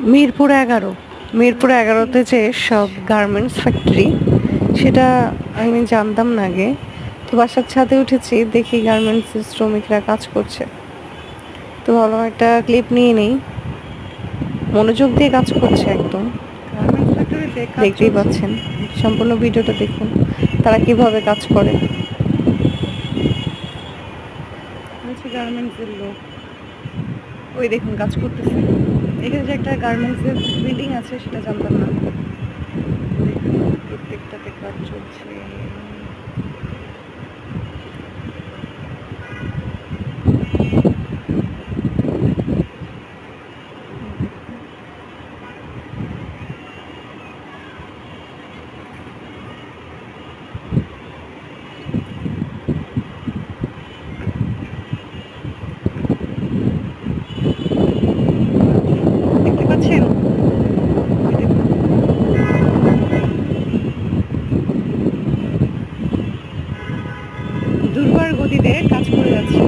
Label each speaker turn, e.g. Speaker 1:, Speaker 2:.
Speaker 1: মিরপুর 11 যে সব garments factory, সেটা আমি জানতাম না আগে। তো বাসার ছাদে উঠেছি, দেখি গার্মেন্টসের শ্রমিকরা কাজ করছে। তো ভাবলাম একটা ক্লিপ নিয়ে নেই। মনোযোগ দিয়ে কাজ করছে একদম,
Speaker 2: গার্মেন্টস ফ্যাক্টরিতে কাজ
Speaker 1: দেখতেই
Speaker 2: চলছে।
Speaker 1: পাচ্ছেন। সম্পূর্ণ ভিডিওটা দেখুন তারা কিভাবে কাজ করে।
Speaker 2: হচ্ছে গার্মেন্টসের লোক, ওই দেখুন কাজ করতেছে। এখানে যে একটা গার্মেন্টসের বিল্ডিং আছে সেটা জানতাম না। দেখুন প্রত্যেকটাতে কাজ চলছে। দেখতে পাচ্ছেন? ওই দেখুন। দুর্বার গতিতে কাজ করে যাচ্ছে।